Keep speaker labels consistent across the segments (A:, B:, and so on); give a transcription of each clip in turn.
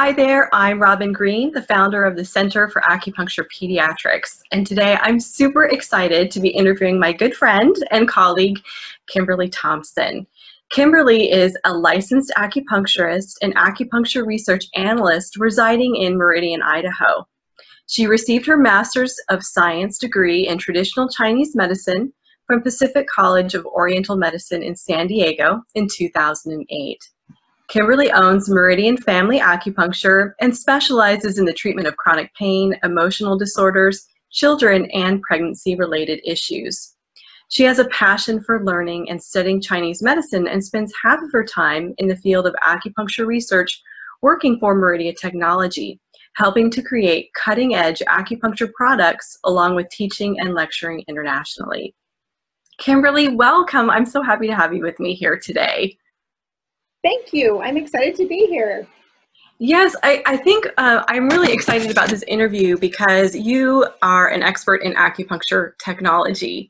A: Hi there, I'm Robin Green, the founder of the Center for Acupuncture Pediatrics, and today I'm super excited to be interviewing my good friend and colleague, Kimberly Thompson. Kimberly is a licensed acupuncturist and acupuncture research analyst residing in Meridian, Idaho. She received her Master's of Science degree in Traditional Chinese Medicine from Pacific College of Oriental Medicine in San Diego in 2008. Kimberly owns Meridian Family Acupuncture and specializes in the treatment of chronic pain, emotional disorders, children, and pregnancy-related issues. She has a passion for learning and studying Chinese medicine and spends half of her time in the field of acupuncture research working for Meridian Technology, helping to create cutting-edge acupuncture products along with teaching and lecturing internationally. Kimberly, welcome. I'm so happy to have you with me here today.
B: Thank you. I'm excited to be here.
A: Yes, I think I'm really excited about this interview because you are an expert in acupuncture technology.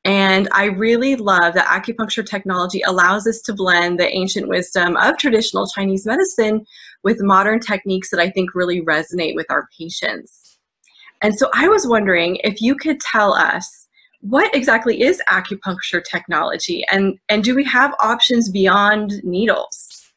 A: And I really love that acupuncture technology allows us to blend the ancient wisdom of traditional Chinese medicine with modern techniques that I think really resonate with our patients. And so I was wondering if you could tell us, what exactly is acupuncture technology, and do we have options beyond needles?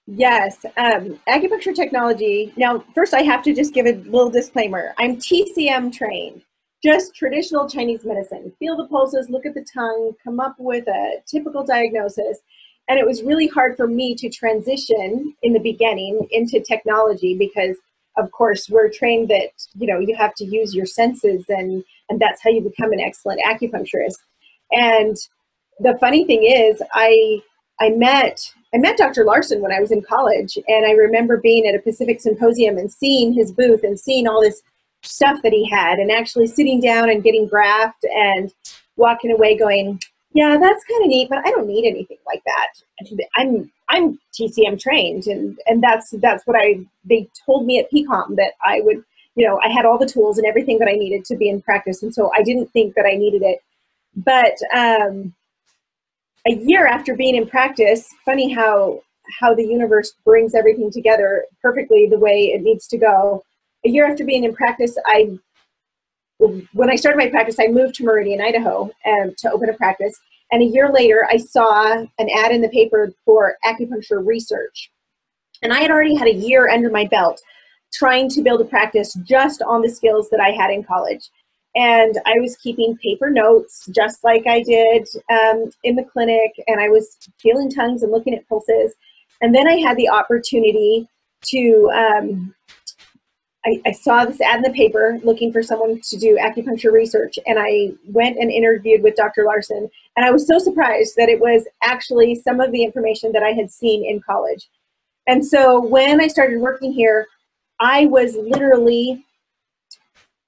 B: Yes, acupuncture technology. Now, first I have to just give a little disclaimer. I'm TCM trained, just traditional Chinese medicine. Feel the pulses, look at the tongue, come up with a typical diagnosis. And it was really hard for me to transition in the beginning into technology because, of course, we're trained that, you have to use your senses and that's how you become an excellent acupuncturist. And the funny thing is, I met Dr. Larson when I was in college, and I remember being at a Pacific Symposium and seeing his booth and seeing all this stuff that he had and actually sitting down and getting graft and walking away going, yeah, that's kind of neat, but I don't need anything like that. I'm TCM trained, and that's what they told me at PCOM that I would, I had all the tools and everything that I needed to be in practice, and so I didn't think that I needed it. But a year after being in practice, funny how the universe brings everything together perfectly the way it needs to go. A year after being in practice, when I started my practice, I moved to Meridian, Idaho, to open a practice. And a year later, I saw an ad in the paper for acupuncture research. And I had already had a year under my belt trying to build a practice just on the skills that I had in college. And I was keeping paper notes just like I did in the clinic. And I was feeling tongues and looking at pulses. And then I had the opportunity to I saw this ad in the paper looking for someone to do acupuncture research, and I went and interviewed with Dr. Larson, and I was so surprised that it was actually some of the information that I had seen in college. And so when I started working here, I was literally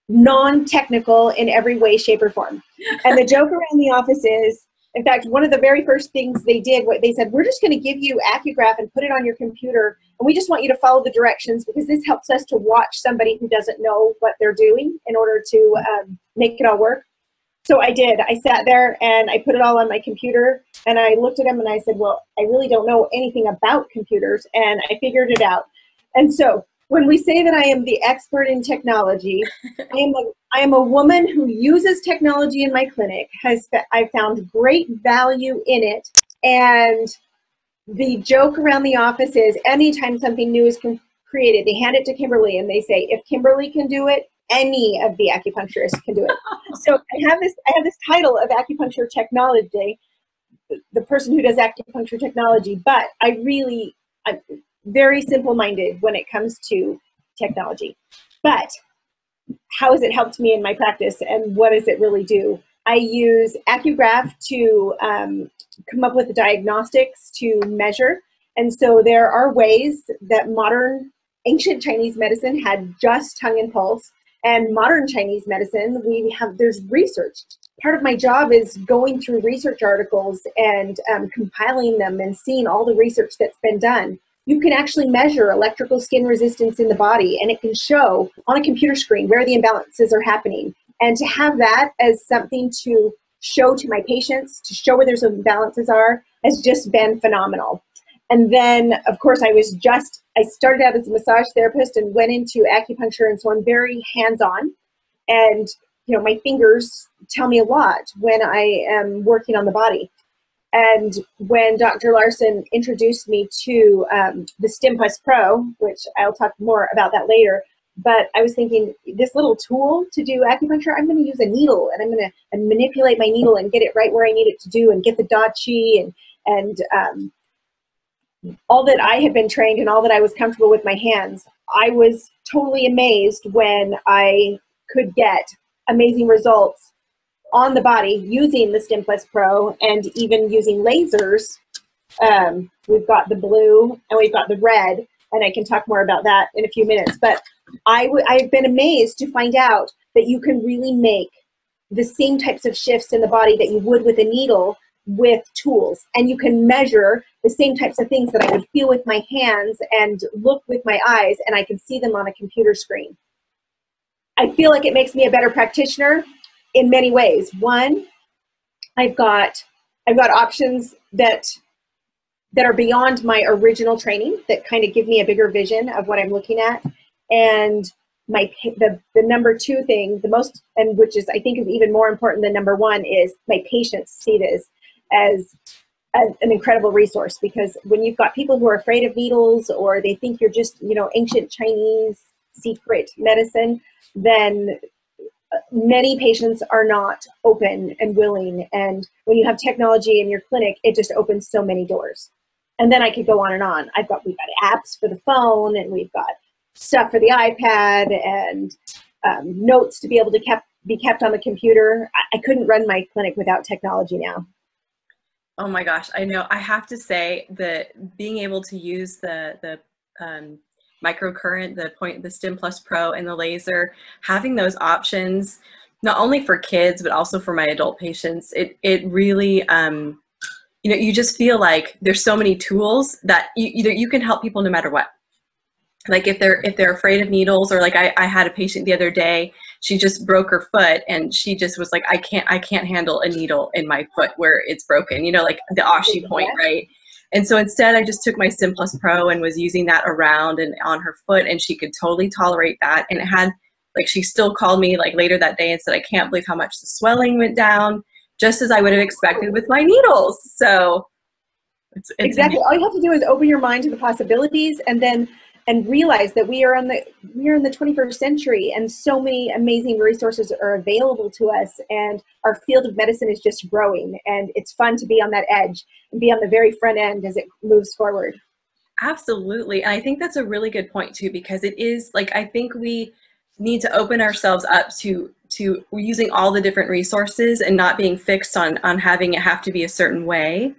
B: non-technical in every way, shape, or form. And the joke around the office is, in fact, one of the very first things they did, they said, we're just going to give you Acugraph and put it on your computer, and we just want you to follow the directions because this helps us to watch somebody who doesn't know what they're doing in order to make it all work. So I did. I sat there and I put it all on my computer, and I looked at them and I said, well, I really don't know anything about computers, and I figured it out. And so when we say that I am the expert in technology, I am a woman who uses technology in my clinic. I found great value in it. And the joke around the office is anytime something new is created, they hand it to Kimberly and they say, if Kimberly can do it, any of the acupuncturists can do it. So I have this title of acupuncture technology, the person who does acupuncture technology, but I'm very simple-minded when it comes to technology. But how has it helped me in my practice, and what does it really do? I use Acugraph to come up with the diagnostics to measure. And so there are ways that modern ancient Chinese medicine had just tongue and pulse, and modern Chinese medicine, there's research. Part of my job is going through research articles and compiling them and seeing all the research that's been done. You can actually measure electrical skin resistance in the body, and it can show on a computer screen where the imbalances are happening. And to have that as something to show to my patients, to show where those imbalances are, has just been phenomenal. And then, of course, I started out as a massage therapist and went into acupuncture, and so I'm very hands-on. And, you know, my fingers tell me a lot when I am working on the body. And when Dr. Larson introduced me to the StimplusPro, which I'll talk more about that later, but I was thinking, this little tool to do acupuncture, I'm going to use a needle, and I'm going to manipulate my needle and get it right where I need it to do, and get the Da Chi and all that I had been trained and all that I was comfortable with my hands. I was totally amazed when I could get amazing results on the body using the StimplusPro and even using lasers. We've got the blue and we've got the red, and I can talk more about that in a few minutes. But I've been amazed to find out that you can really make the same types of shifts in the body that you would with a needle with tools. And you can measure the same types of things that I would feel with my hands and look with my eyes, and I can see them on a computer screen. I feel like it makes me a better practitioner in many ways. One, I've got options that are beyond my original training, that kind of give me a bigger vision of what I'm looking at. And the number two thing, the most, and which is I think is even more important than number one, is my patients see this as an incredible resource. Because when you've got people who are afraid of needles, or they think you're just, you know, ancient Chinese secret medicine, then many patients are not open and willing. And when you have technology in your clinic, it just opens so many doors. And then I could go on and on. We've got apps for the phone, and we've got stuff for the iPad, and notes to be able to be kept on the computer. I couldn't run my clinic without technology now.
A: Oh my gosh, I know. I have to say that being able to use the microcurrent, the StimplusPro and the laser, having those options, not only for kids, but also for my adult patients, it really, you know, you just feel like there's so many tools that you can help people no matter what. Like if they're afraid of needles, or like I had a patient the other day, she just broke her foot, and she just was like, I can't handle a needle in my foot where it's broken, you know, like the Acupuncture point, right? And so instead I just took my StimplusPro and was using that around and on her foot, and she could totally tolerate that. And it had, like, she still called me like later that day and said, I can't believe how much the swelling went down, just as I would have expected with my needles. So it's
B: exactly. All you have to do is open your mind to the possibilities, and realize that we are in the 21st century, and so many amazing resources are available to us, and our field of medicine is just growing, and it's fun to be on that edge and be on the very front end as it moves forward.
A: Absolutely. And I think that's a really good point too, because it is like, I think we need to open ourselves up to using all the different resources and not being fixed on having it have to be a certain way.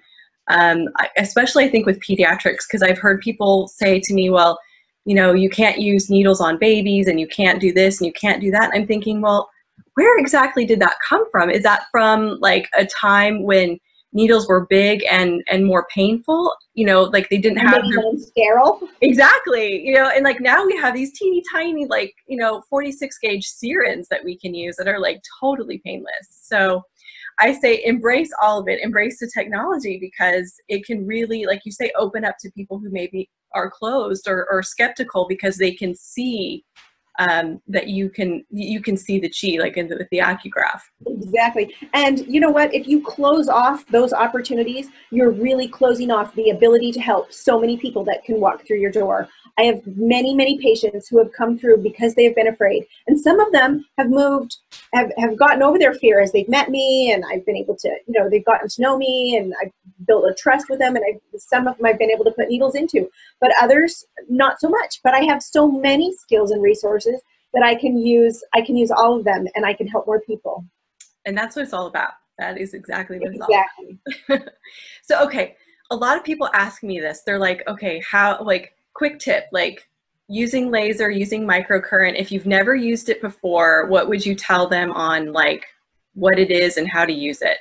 A: Especially I think with pediatrics, because I've heard people say to me, well, you know, you can't use needles on babies, and you can't do this and you can't do that. And I'm thinking, well, where exactly did that come from? Is that from like a time when needles were big and more painful? You know, like they didn't have
B: sterile.
A: Exactly. You know, and like now we have these teeny tiny, like, you know, 46 gauge serums that we can use that are like totally painless. So I say embrace all of it, embrace the technology, because it can really, like you say, open up to people who maybe are closed or skeptical, because they can see that you can see the chi, like with the accugraph.
B: Exactly. And you know what? If you close off those opportunities, you're really closing off the ability to help so many people that can walk through your door. I have many, many patients who have come through because they have been afraid. And some of them have have gotten over their fear as they've met me, and I've been able to, you know, they've gotten to know me, and I've built a trust with them, and some of them I've been able to put needles into, but others not so much. But I have so many skills and resources that I can use all of them, and I can help more people.
A: And that's what it's all about. That is exactly what it's all about. So, okay, a lot of people ask me this. They're like, okay, how, like, quick tip, like using laser, using microcurrent. If you've never used it before, what would you tell them on like what it is and how to use it?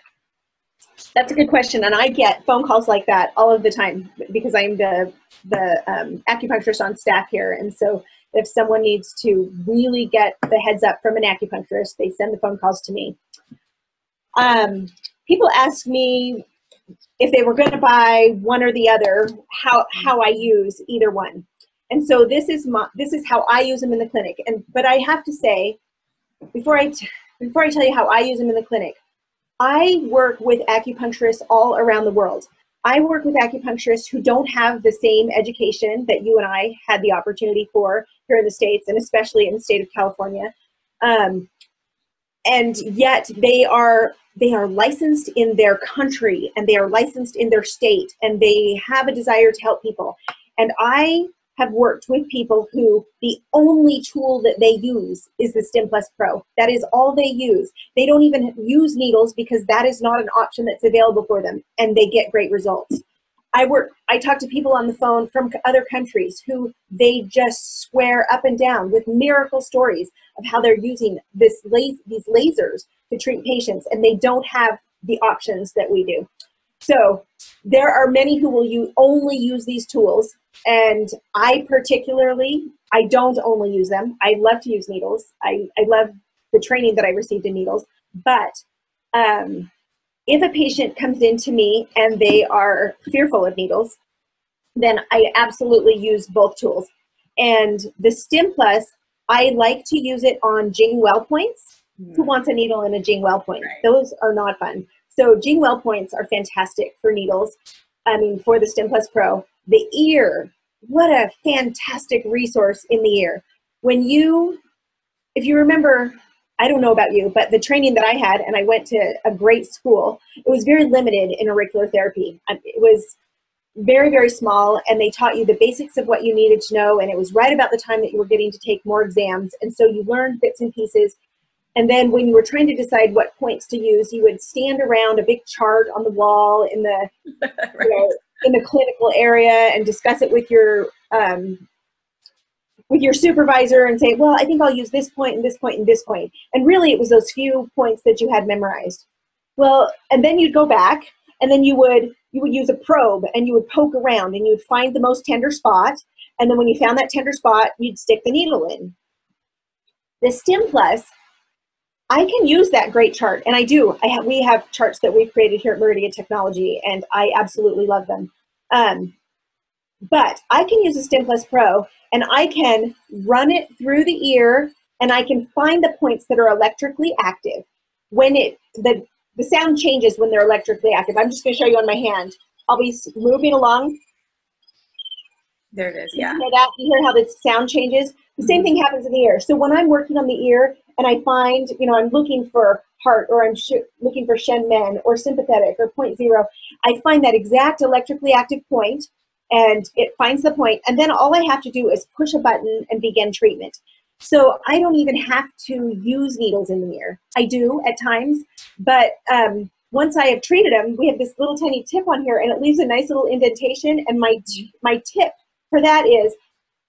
B: That's a good question, and I get phone calls like that all of the time, because I'm the acupuncturist on staff here. And so if someone needs to really get the heads up from an acupuncturist, they send the phone calls to me. People ask me, if they were going to buy one or the other, how I use either one. And so this is how I use them in the clinic. But I have to say, before I tell you how I use them in the clinic, I work with acupuncturists all around the world. I work with acupuncturists who don't have the same education that you and I had the opportunity for here in the States, and especially in the state of California. And yet they are licensed in their country, and they are licensed in their state, and they have a desire to help people. And I have worked with people who the only tool that they use is the StimplusPro. That is all they use. They don't even use needles because that is not an option that's available for them, and they get great results. I talk to people on the phone from other countries who they just swear up and down with miracle stories of how they're using these lasers to treat patients, and they don't have the options that we do. So there are many who will only use these tools, and I don't only use them. I love to use needles. I love the training that I received in needles, but if a patient comes into me and they are fearful of needles, then I absolutely use both tools. And the Stimplus, I like to use it on Jing Well points. Who wants a needle and a Jing Well point?
A: Right.
B: Those are not fun. So Jing Well points are fantastic for needles. For the StimplusPro. The ear, what a fantastic resource in the ear. If you remember, I don't know about you, but the training that I had, and I went to a great school, it was very limited in auricular therapy. It was very, very small, and they taught you the basics of what you needed to know, and it was right about the time that you were getting to take more exams, and so you learned bits and pieces. And then when you were trying to decide what points to use, you would stand around a big chart on the wall in the
A: Right.
B: in the clinical area and discuss it with your supervisor and say, well, I think I'll use this point and this point and this point. And really it was those few points that you had memorized. Well, and then you'd go back, and then you would use a probe, and you would poke around, and you would find the most tender spot. And then when you found that tender spot, you'd stick the needle in. The Stimplus, I can use that great chart, and I do. We have charts that we've created here at Meridian Technology, and I absolutely love them. But I can use a StimplusPro, and I can run it through the ear, and I can find the points that are electrically active. When the sound changes when they're electrically active. I'm just going to show you on my hand. I'll be moving along.
A: There it is, yeah.
B: You hear that? You hear how the sound changes? The same thing happens in the ear. So when I'm working on the ear and I find, I'm looking for heart, or I'm looking for Shen Men or sympathetic or 0.0, I find that exact electrically active point, and it finds the point, and then all I have to do is push a button and begin treatment. So I don't even have to use needles in the ear. I do at times, but once I have treated them, we have this little tiny tip on here, and it leaves a nice little indentation, and my tip for that is,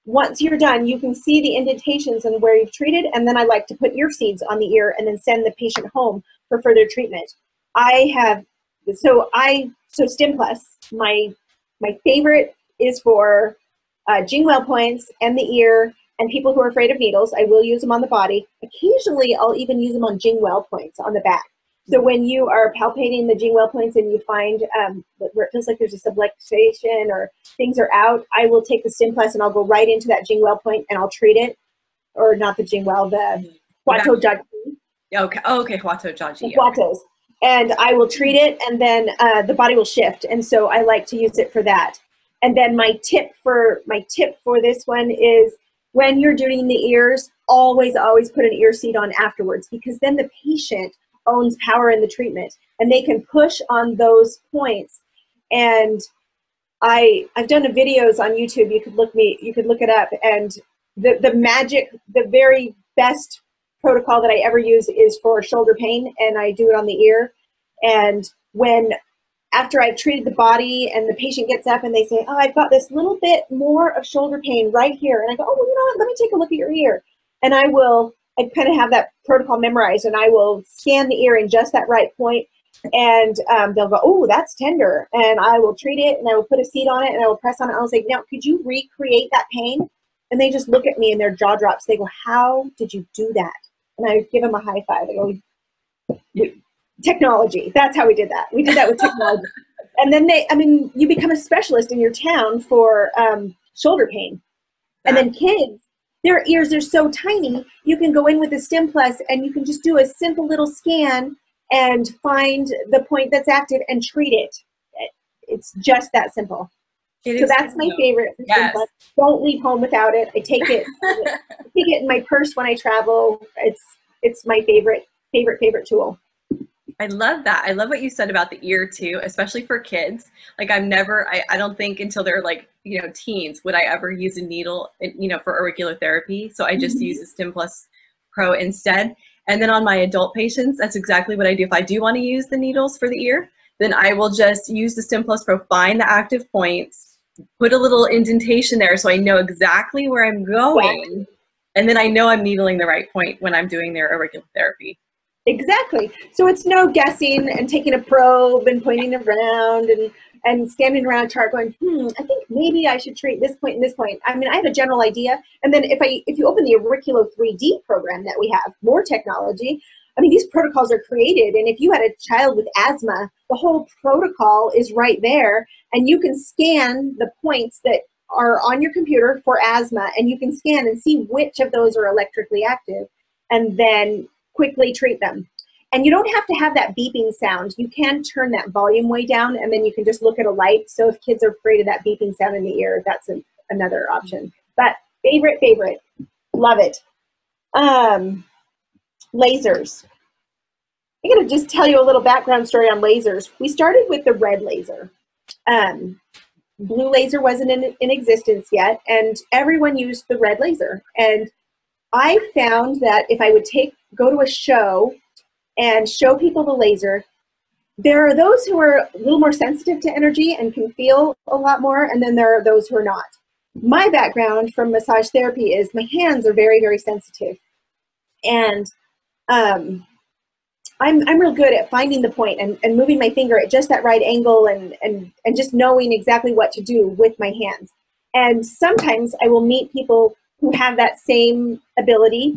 B: once you're done, you can see the indentations and where you've treated, and then I like to put ear seeds on the ear and then send the patient home for further treatment. So Stimplus, my favorite is for Jing Well points and the ear, and people who are afraid of needles. I will use them on the body. Occasionally, I'll even use them on Jing Well points on the back. So when you are palpating the Jing Well points and you find where it feels like there's a subluxation or things are out, I will take the Stimplus and I'll go right into that Jing Well point and I'll treat it. Or not the Jing Well, the Huatou Jiaji.
A: Okay, Huatou Jiaji.
B: Huatus. And I will treat it, and then the body will shift. And so I like to use it for that. And then my tip for this one is, when you're doing the ears, always put an ear seed on afterwards, because then the patient owns power in the treatment, and they can push on those points. And I've done videos on YouTube. You could look it up, and the very best protocol that I ever use is for shoulder pain, and I do it on the ear. And after I've treated the body and the patient gets up and they say, oh, I've got this little bit more of shoulder pain right here, and I go, oh, well, you know what, let me take a look at your ear. And I kind of have that protocol memorized, and I will scan the ear in just that right point, and they'll go, oh, that's tender, and I will treat it, and I will put a seed on it, and I will press on it, and I'll say, now, could you recreate that pain? And they just look at me and their jaw drops. They go, how did you do that? And I give them a high five. I go, technology. That's how we did that. We did that with technology. And then you become a specialist in your town for shoulder pain. And then kids, their ears are so tiny, you can go in with a StimplusPro and you can just do a simple little scan and find the point that's active and treat it. It's just that simple. So that's my favorite.
A: Yes.
B: Don't leave home without it. I take it. I take it in my purse when I travel. It's my favorite tool.
A: I love that. I love what you said about the ear too, especially for kids. Like I don't think until they're like, teens would I ever use a needle, for auricular therapy. So I just use the StimplusPro instead. And then on my adult patients, that's exactly what I do. If I do want to use the needles for the ear, then I will just use the StimplusPro, find the active points, put a little indentation there so I know exactly where I'm going. And then I know I'm needling the right point when I'm doing their auricular therapy.
B: Exactly. So it's no guessing and taking a probe and pointing around and standing around a chart going, I think maybe I should treat this point and this point. I mean, I have a general idea. And then if you open the Auriculo 3D program that we have, more technology, I mean, these protocols are created. And if you had a child with asthma, the whole protocol is right there. And you can scan the points that are on your computer for asthma. And you can scan and see which of those are electrically active and then quickly treat them. And you don't have to have that beeping sound. You can turn that volume way down and then you can just look at a light. So if kids are afraid of that beeping sound in the ear, that's another option. But favorite, love it. Lasers. I'm going to just tell you a little background story on lasers. We started with the red laser. Blue laser wasn't in existence yet, and everyone used the red laser. And I found that if I would go to a show and show people the laser, there are those who are a little more sensitive to energy and can feel a lot more, and then there are those who are not. My background from massage therapy is my hands are very, very sensitive. And I'm real good at finding the point and moving my finger at just that right angle and just knowing exactly what to do with my hands. And sometimes I will meet people who have that same ability.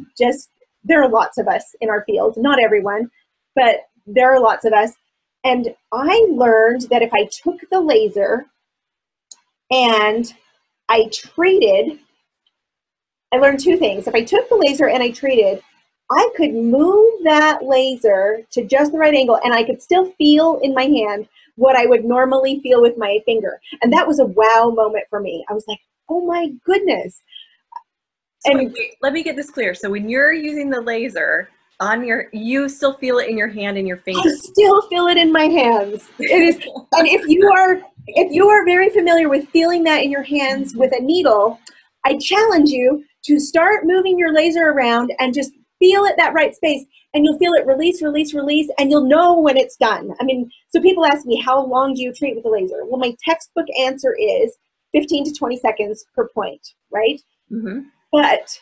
B: There are lots of us in our field, not everyone, but there are lots of us. And I learned that if I took the laser and I learned two things. If I took the laser and I treated, I could move that laser to just the right angle and I could still feel in my hand what I would normally feel with my finger. And that was a wow moment for me. I was like, oh my goodness.
A: So wait, let me get this clear. So when you're using the laser you still feel it in your hand and your fingers?
B: I still feel it in my hands. It is, and if you are very familiar with feeling that in your hands with a needle, I challenge you to start moving your laser around and just feel it that right space, and you'll feel it release, release, release, and you'll know when it's done. I mean, so people ask me, how long do you treat with the laser? Well, my textbook answer is 15 to 20 seconds per point, right?
A: Mm-hmm.
B: But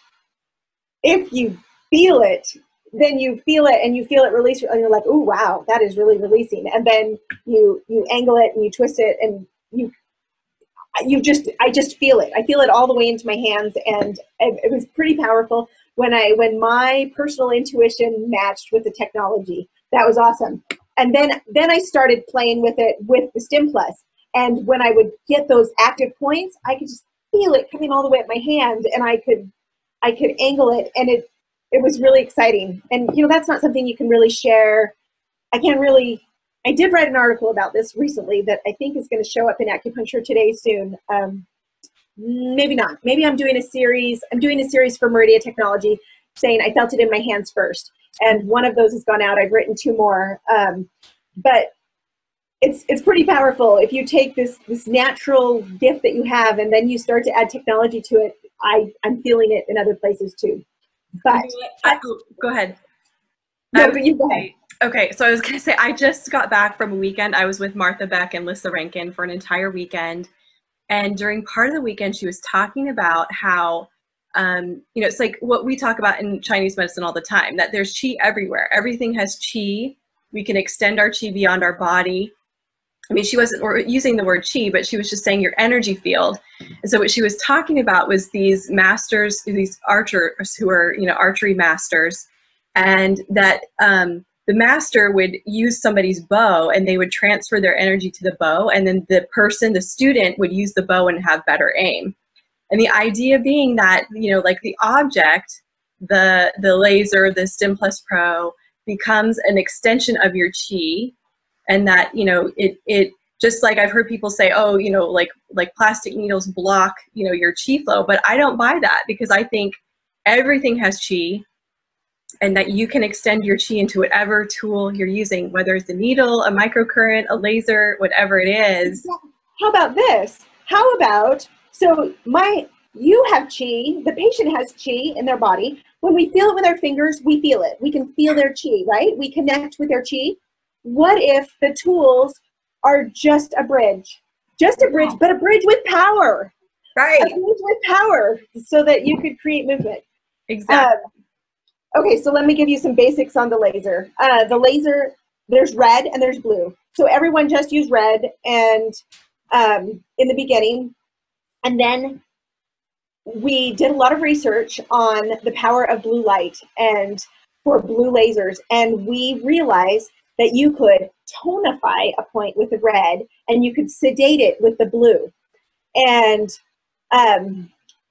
B: if you feel it, then you feel it and you feel it release, and you're like, oh, wow, that is really releasing. And then you angle it and you twist it and I just feel it. I feel it all the way into my hands, and it was pretty powerful when my personal intuition matched with the technology. That was awesome. And then I started playing with it with the StimplusPro. And when I would get those active points, I could just feel it coming all the way up my hand, and I could angle it, and it was really exciting. And that's not something you can really share. I did write an article about this recently that I think is going to show up in Acupuncture Today soon. Maybe not. Maybe I'm doing a series. I'm doing a series for Meridia Technology saying I felt it in my hands first. And one of those has gone out. I've written 2 more. But it's pretty powerful. If you take this natural gift that you have and then you start to add technology to it, I'm feeling it in other places too. But
A: go ahead.
B: No, but you go ahead.
A: Okay, so I was going to say, I just got back from a weekend. I was with Martha Beck and Lissa Rankin for an entire weekend. And during part of the weekend, she was talking about how, it's like what we talk about in Chinese medicine all the time, that there's qi everywhere. Everything has qi. We can extend our qi beyond our body. I mean, she wasn't using the word qi, but she was just saying your energy field. And so what she was talking about was these masters, these archers who are, archery masters, and that the master would use somebody's bow and they would transfer their energy to the bow, and then the student would use the bow and have better aim. And the idea being that, like the object, the laser, the StimplusPro, becomes an extension of your chi, and that, it just like I've heard people say, oh, like plastic needles block, your chi flow, but I don't buy that, because I think everything has chi, and that you can extend your chi into whatever tool you're using, whether it's a needle, a microcurrent, a laser, whatever it is.
B: How about this? How about, so you have chi, the patient has chi in their body. When we feel it with our fingers, we feel it. We can feel their chi, right? We connect with their chi. What if the tools are just a bridge? Just a bridge, but a bridge with power.
A: Right.
B: A bridge with power so that you could create movement.
A: Exactly.
B: Okay, so let me give you some basics on the laser. The laser, there's red and there's blue. So everyone just use red and in the beginning. And then we did a lot of research on the power of blue light and for blue lasers. And we realized that you could tonify a point with the red and you could sedate it with the blue. And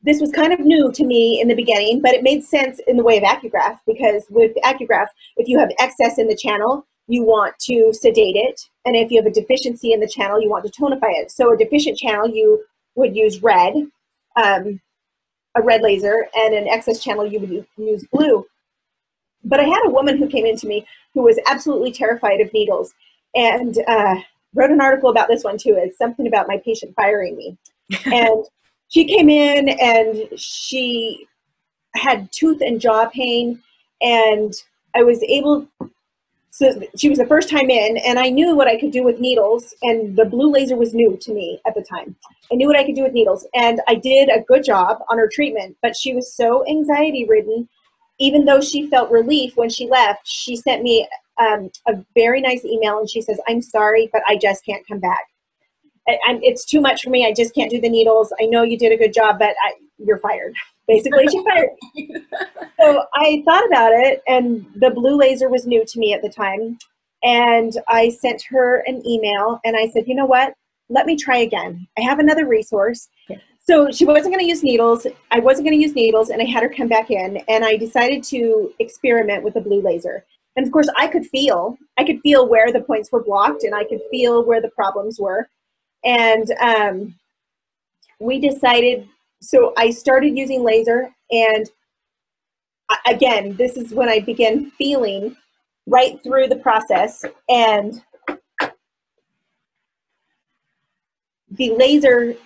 B: this was kind of new to me in the beginning, but it made sense in the way of acugraph, because with acugraph, if you have excess in the channel, you want to sedate it. And if you have a deficiency in the channel, you want to tonify it. So a deficient channel, you would use red, a red laser, and an excess channel, you would use blue. But I had a woman who came into me who was absolutely terrified of needles, and wrote an article about this one too. It's something about my patient firing me. And she came in and she had tooth and jaw pain, and I was able, so she was the first time in, and I knew what I could do with needles, and the blue laser was new to me at the time. I knew what I could do with needles, and I did a good job on her treatment, but she was so anxiety ridden. Even though she felt relief when she left, she sent me a very nice email, and she says, "I'm sorry, but I just can't come back. It's too much for me. I just can't do the needles. I know you did a good job, but you're fired." Basically, she fired me. So I thought about it, and the blue laser was new to me at the time. And I sent her an email, and I said, you know what? Let me try again. I have another resource. Yeah. So she wasn't going to use needles. I wasn't going to use needles, and I had her come back in, and I decided to experiment with the blue laser. And of course, I could feel where the points were blocked, and I could feel where the problems were. And we decided, so I started using laser, and again, this is when I began feeling right through the process, and the laser,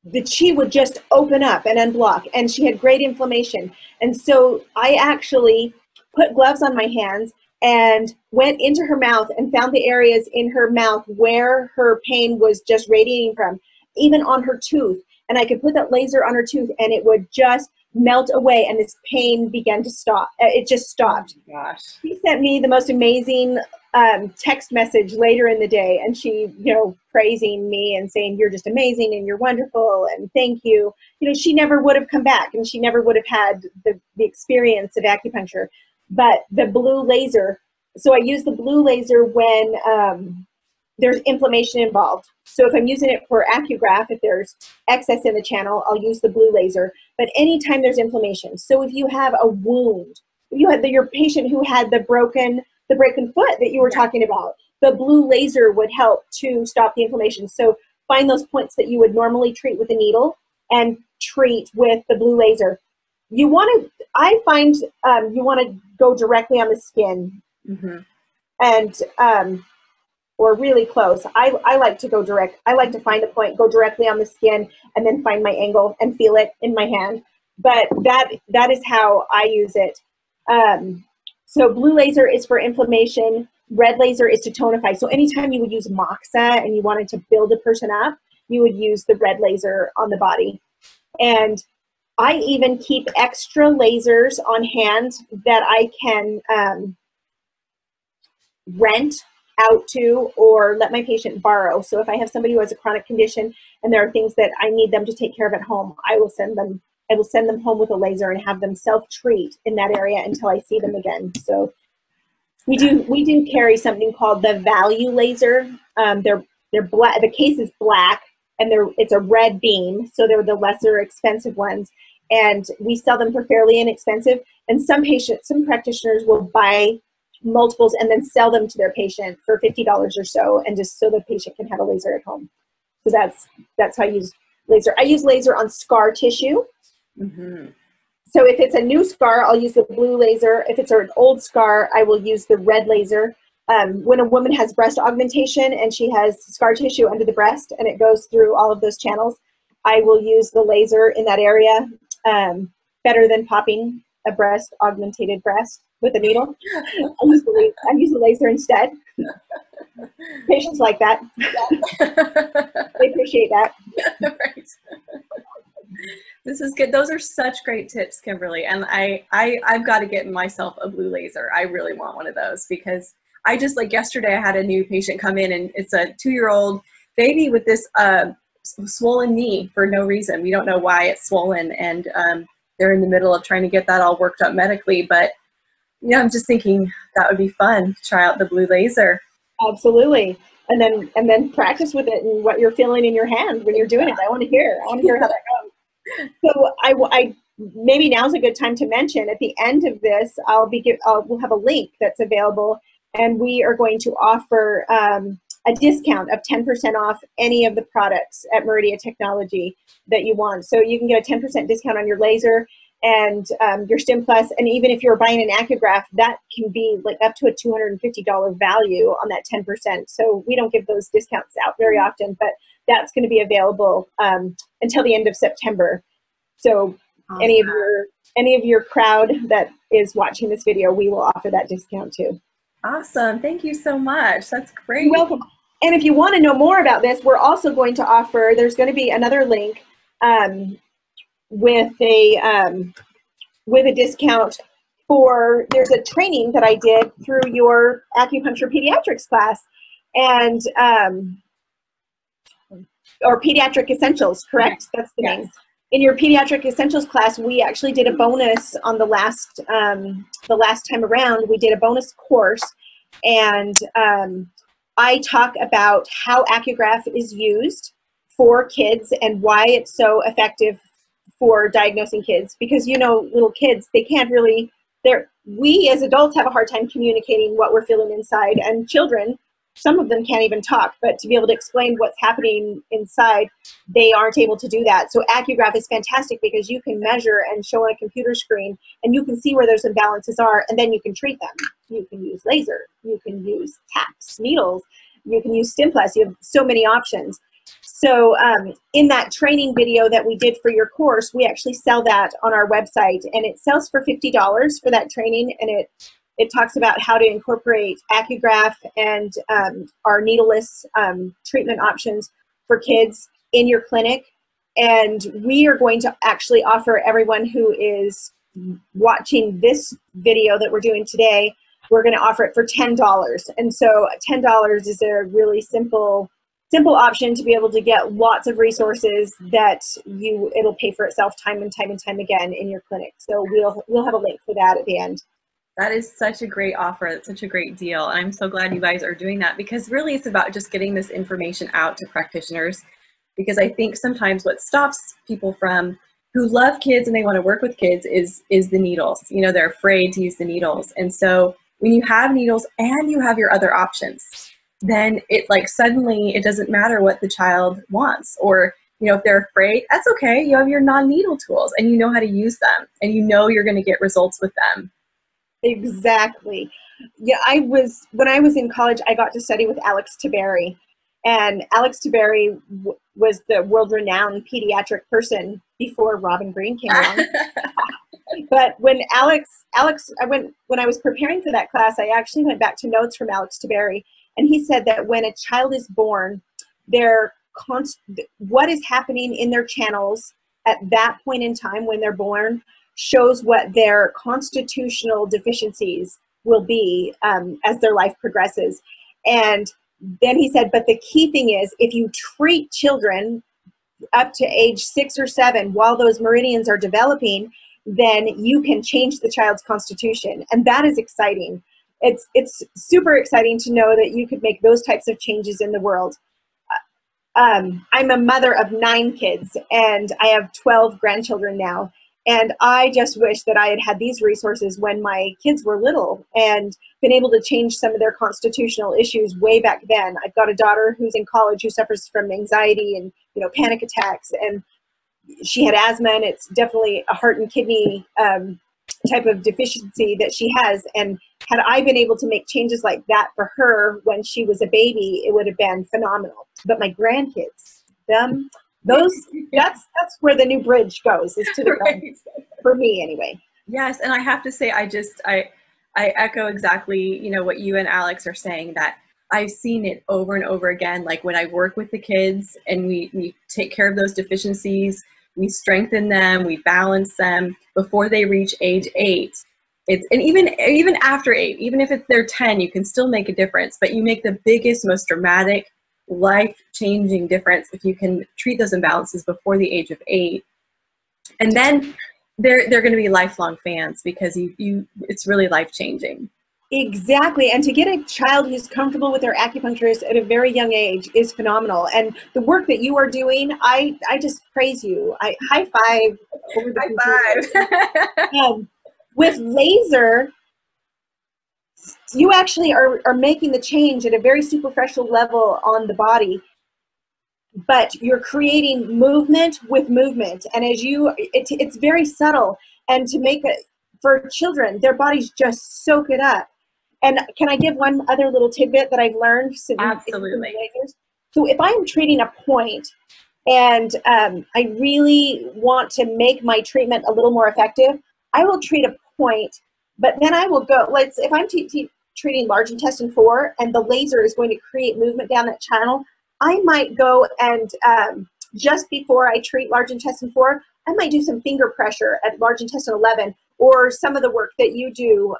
B: the chi would just open up and unblock, and she had great inflammation. And so I actually put gloves on my hands and went into her mouth and found the areas in her mouth where her pain was just radiating from, even on her tooth. And I could put that laser on her tooth, and it would just melt away, and this pain began to stop. It just stopped. Oh, gosh. She sent me the most amazing text message later in the day, and she, praising me and saying, "You're just amazing, and you're wonderful, and thank you." She never would have come back, and she never would have had the experience of acupuncture. But the blue laser, so I use the blue laser when there's inflammation involved. So if I'm using it for acugraph, if there's excess in the channel, I'll use the blue laser. But anytime there's inflammation, so if you have a wound, if you had your patient who had the broken foot that you were talking about, the blue laser would help to stop the inflammation. So find those points that you would normally treat with a needle and treat with the blue laser. You want to, I find you want to go directly on the skin, and or really close. I like to go direct. I like to find a point, go directly on the skin, and then find my angle and feel it in my hand. But that is how I use it. So blue laser is for inflammation. Red laser is to tonify. So anytime you would use moxa and you wanted to build a person up, you would use the red laser on the body. And I even keep extra lasers on hand that I can rent out to or let my patient borrow. So if I have somebody who has a chronic condition and there are things that I need them to take care of at home, I will send them home with a laser and have them self-treat in that area until I see them again. So We do carry something called the value laser. They're black. The case is black, and it's a red beam, so they're the lesser expensive ones. And we sell them for fairly inexpensive. And some practitioners will buy multiples and then sell them to their patient for $50 or so, and just so the patient can have a laser at home. So that's how I use laser. I use laser on scar tissue.
A: Mm-hmm.
B: So if it's a new scar, I'll use the blue laser. If it's an old scar, I will use the red laser. When a woman has breast augmentation and she has scar tissue under the breast and it goes through all of those channels, I will use the laser in that area, better than popping a augmented breast with a needle. I use the laser instead. Patients like that. They appreciate that.
A: Right. This is good. Those are such great tips, Kimberly. And I've got to get myself a blue laser. I really want one of those, because I just, like yesterday, I had a new patient come in, and it's a 2-year-old baby with this swollen knee for no reason. We don't know why it's swollen, and they're in the middle of trying to get that all worked up medically. But I'm just thinking that would be fun to try out the blue laser.
B: Absolutely. And then practice with it and what you're feeling in your hand when you're doing it. I want to hear how that goes. So I maybe now's a good time to mention, at the end of this, we'll have a link that's available, and we are going to offer a discount of 10% off any of the products at Meridia Technology that you want. So you can get a 10% discount on your laser and your StimplusPro, and even if you're buying an Acugraph, that can be like up to a $250 value on that 10%. So we don't give those discounts out very often, but that's going to be available until the end of September. So awesome. any of your crowd that is watching this video, we will offer that discount too.
A: Awesome. Thank you so much. That's great.
B: You're welcome. And if you want to know more about this, we're also going to offer, there's going to be another link with a discount for, there's a training that I did through your Acupuncture Pediatrics class, and or Pediatric Essentials, correct? That's the name. In your Pediatric Essentials class, we actually did a bonus on the last time around. We did a bonus course, and I talk about how Acugraph is used for kids and why it's so effective for diagnosing kids. Because little kids, they can't really, we as adults have a hard time communicating what we're feeling inside, and children, some of them can't even talk, but to be able to explain what's happening inside, they aren't able to do that. So Acugraph is fantastic because you can measure and show on a computer screen, and you can see where those imbalances are, and then you can treat them. You can use laser, you can use taps, needles, you can use StimplusPro. You have so many options. So in that training video that we did for your course, we actually sell that on our website, and it sells for $50 for that training, and it talks about how to incorporate Acugraph and our needleless treatment options for kids in your clinic. And we are going to actually offer everyone who is watching this video that we're doing today, we're going to offer it for $10. And so $10 is a really simple option to be able to get lots of resources that it'll pay for itself time and time again in your clinic. So we'll have a link for that at the end.
A: That is such a great offer. It's such a great deal. I'm so glad you guys are doing that, because really it's about just getting this information out to practitioners, because I think sometimes what stops people who love kids and they want to work with kids is the needles. They're afraid to use the needles. And so when you have needles and you have your other options, then suddenly it doesn't matter what the child wants, or if they're afraid, that's okay. You have your non-needle tools and you know how to use them, and you're going to get results with them.
B: Exactly. Yeah, when I was in college, I got to study with Alex Tiberi, and Alex Tiberi was the world-renowned pediatric person before Robin Green came along. But when when I was preparing for that class, I actually went back to notes from Alex Tiberi, and he said that when a child is born, what is happening in their channels at that point in time when they're born shows what their constitutional deficiencies will be as their life progresses. And then he said, but the key thing is, if you treat children up to age 6 or 7 while those meridians are developing, then you can change the child's constitution. And that is exciting. it's super exciting to know that you could make those types of changes in the world. I'm a mother of 9 kids, and I have 12 grandchildren now. And I just wish that I had had these resources when my kids were little and been able to change some of their constitutional issues way back then. I've got a daughter who's in college who suffers from anxiety and, you know, panic attacks, and she had asthma, and it's definitely a heart and kidney type of deficiency that she has. And had I been able to make changes like that for her when she was a baby, it would have been phenomenal. But my grandkids, that's where the new bridge goes, is to the
A: Right.
B: for me anyway.
A: Yes, and I have to say, I echo exactly, you know, what you and Alex are saying, that I've seen it over and over again. Like when I work with the kids and we take care of those deficiencies, we strengthen them, we balance them before they reach age 8. And even after 8, even if they're 10, you can still make a difference. But you make the biggest, most dramatic, life-changing difference if you can treat those imbalances before the age of 8. And then they're going to be lifelong fans, because it's really life-changing.
B: Exactly. And to get a child who's comfortable with their acupuncturist at a very young age is phenomenal. And the work that you are doing, I just praise you. High five. Over the
A: High five.
B: With laser, you actually are making the change at a very superficial level on the body, but you're creating movement with movement. And it's very subtle. And to make it for children, their bodies just soak it up. And can I give one other little tidbit that I've learned?
A: Absolutely.
B: So if I'm treating a point and I really want to make my treatment a little more effective, I will treat a point, but then I will go, if I'm treating large intestine 4 and the laser is going to create movement down that channel, I might go and just before I treat large intestine 4, I might do some finger pressure at large intestine 11, or some of the work that you do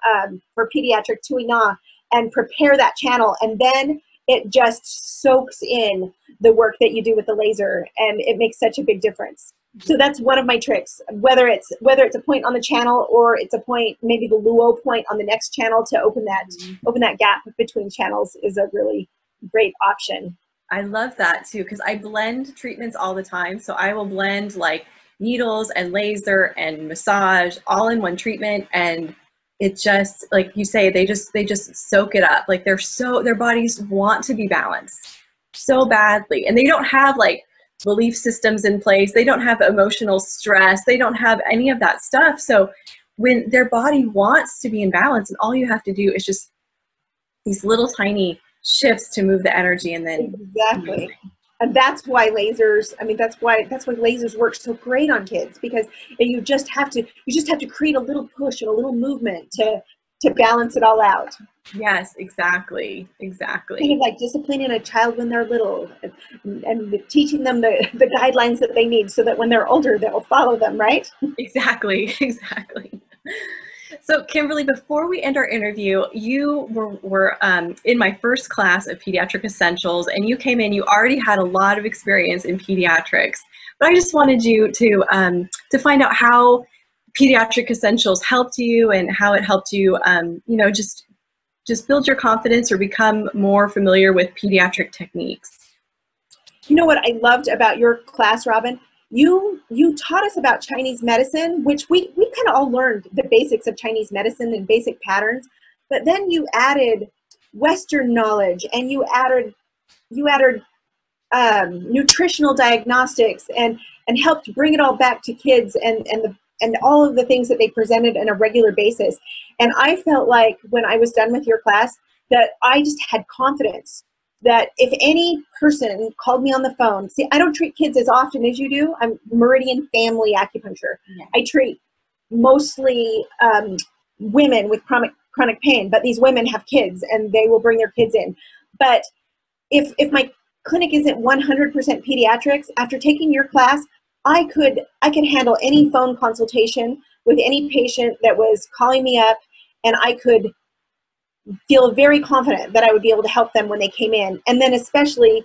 B: for pediatric tui na, and prepare that channel. And then it just soaks in the work that you do with the laser, and it makes such a big difference. So that's one of my tricks, whether it's a point on the channel, or it's a point, maybe the luo point on the next channel, to open that gap between channels is a really great option.
A: I love that too, because I blend treatments all the time. So I will blend like needles and laser and massage all in one treatment, and it just, like you say, they just soak it up. Like their bodies want to be balanced so badly, and they don't have like belief systems in place. They don't have emotional stress. They don't have any of that stuff. So when their body wants to be in balance, and all you have to do is just these little tiny shifts to move the energy, and then
B: exactly. And that's why lasers, that's why lasers work so great on kids, because you just have to create a little push and a little movement to balance it all out.
A: Yes, exactly.
B: Kind of like disciplining a child when they're little, and teaching them the guidelines that they need, so that when they're older, they'll follow them, right?
A: Exactly. So Kimberly, before we end our interview, you were in my first class of Pediatric Essentials, and you came in, you already had a lot of experience in pediatrics, but I just wanted you to find out how Pediatric Essentials helped you, and how it helped you, just build your confidence or become more familiar with pediatric techniques.
B: You know what I loved about your class, Robin? You taught us about Chinese medicine, which we kind of all learned the basics of Chinese medicine and basic patterns, but then you added Western knowledge, and you added nutritional diagnostics, and helped bring it all back to kids, and all of the things that they presented on a regular basis. And I felt like when I was done with your class that I just had confidence that if any person called me on the phone, see, I don't treat kids as often as you do. I'm Meridian Family Acupuncture. Yeah. I treat mostly women with chronic pain, but these women have kids, and they will bring their kids in. But if my clinic isn't 100% pediatrics, after taking your class, I could handle any phone consultation with any patient that was calling me up, and I could feel very confident that I would be able to help them when they came in. And then especially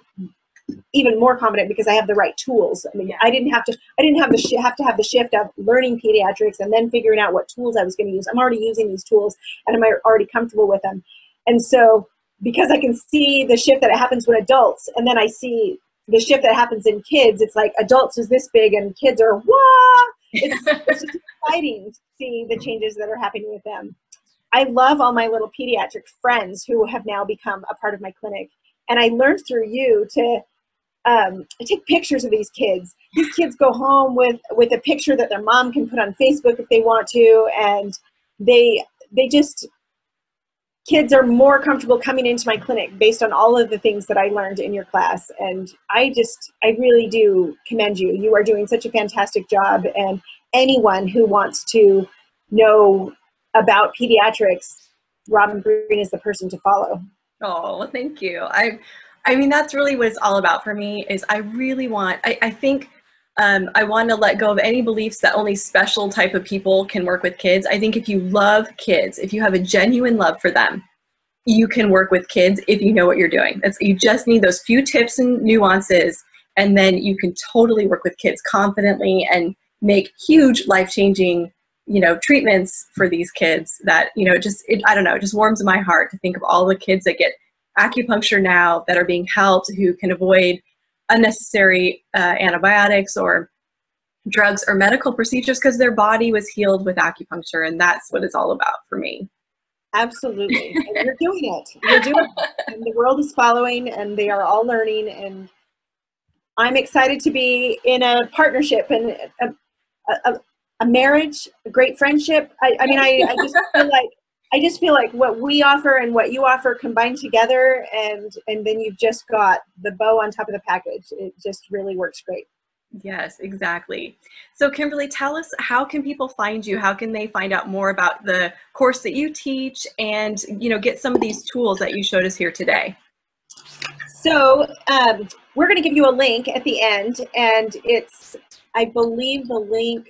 B: even more confident because I have the right tools. I mean, I didn't have to have the shift of learning pediatrics and then figuring out what tools I was going to use. I'm already using these tools, and I'm already comfortable with them. And so because I can see the shift that happens with adults, and then I see the shift that happens in kids, it's like adults is this big and kids are, wah! It's just exciting to see the changes that are happening with them. I love all my little pediatric friends who have now become a part of my clinic. And I learned through you to take pictures of these kids. These kids go home with a picture that their mom can put on Facebook if they want to. And they just, kids are more comfortable coming into my clinic based on all of the things that I learned in your class. And I really do commend you. You are doing such a fantastic job. And anyone who wants to know about pediatrics, Robin Green is the person to follow.
A: Oh, well, thank you. I mean, that's really what it's all about for me, is I really want, I think I want to let go of any beliefs that only special type of people can work with kids. I think if you love kids, if you have a genuine love for them, you can work with kids if you know what you're doing. You just need those few tips and nuances, and then you can totally work with kids confidently and make huge life-changing, treatments for these kids that, I don't know, it just warms my heart to think of all the kids that get acupuncture now that are being helped, who can avoid unnecessary antibiotics or drugs or medical procedures because their body was healed with acupuncture. And that's what it's all about for me.
B: Absolutely. And you're doing it. You're doing it. And the world is following, and they are all learning. And I'm excited to be in a partnership and a marriage, a great friendship. I just feel like what we offer and what you offer combined together, and then you've just got the bow on top of the package. It just really works great.
A: Yes, exactly. So Kimberly, tell us, how can people find you? How can they find out more about the course that you teach and, get some of these tools that you showed us here today?
B: So we're going to give you a link at the end, and it's, I believe the link,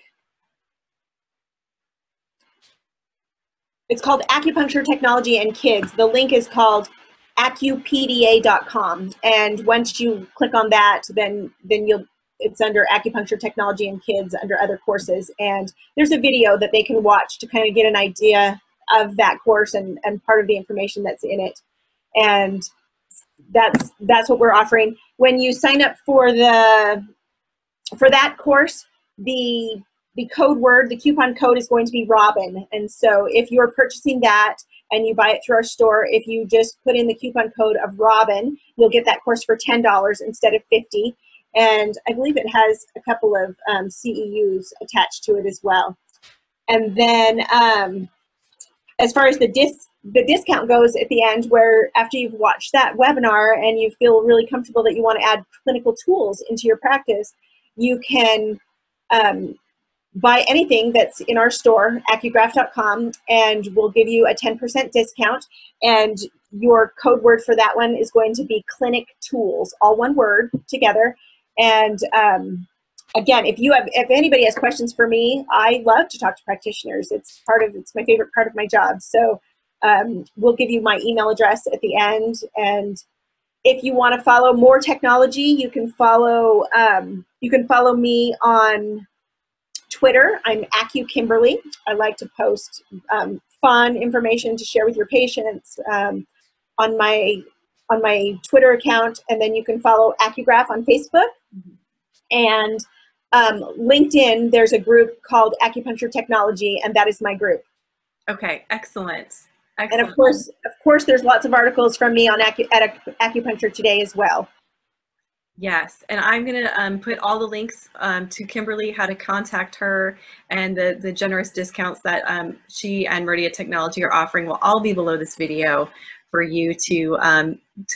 B: it's called Acupuncture Technology and Kids. The link is called acupda.com. And once you click on that, then it's under Acupuncture Technology and Kids under other courses. And there's a video that they can watch to kind of get an idea of that course and part of the information that's in it. And that's what we're offering. When you sign up for that course, the code word, the coupon code is going to be Robin. And so if you're purchasing that and you buy it through our store, if you just put in the coupon code of Robin, you'll get that course for $10 instead of $50. And I believe it has a couple of CEUs attached to it as well. And then as far as the discount goes at the end, where after you've watched that webinar and you feel really comfortable that you want to add clinical tools into your practice, you can buy anything that's in our store, acugraph.com, and we'll give you a 10% discount. And your code word for that one is going to be clinic tools, all one word together. And again, if anybody has questions for me, I love to talk to practitioners. It's my favorite part of my job. So we'll give you my email address at the end. And if you want to follow more technology, you can follow me on Twitter. I'm AcuKimberly. I like to post fun information to share with your patients on my Twitter account, and then you can follow Acugraph on Facebook. And LinkedIn, there's a group called Acupuncture Technology, and that is my group.
A: Okay, excellent.
B: And of course, there's lots of articles from me on Acupuncture Today as well.
A: Yes, and I'm going to put all the links to Kimberly, how to contact her, and the generous discounts that she and Meridia Technology are offering will all be below this video for you to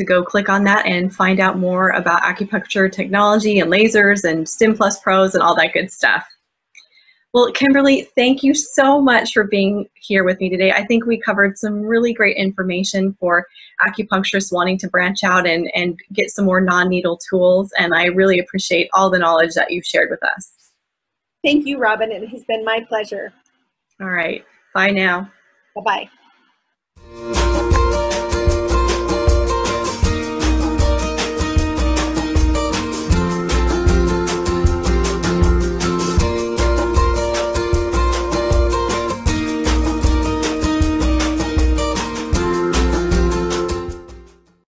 A: go click on that and find out more about acupuncture technology and lasers and StimplusPros and all that good stuff. Well, Kimberly, thank you so much for being here with me today. I think we covered some really great information for acupuncturists wanting to branch out and get some more non-needle tools, and I really appreciate all the knowledge that you've shared with us.
B: Thank you, Robin. It has been my pleasure.
A: All right. Bye now.
B: Bye-bye.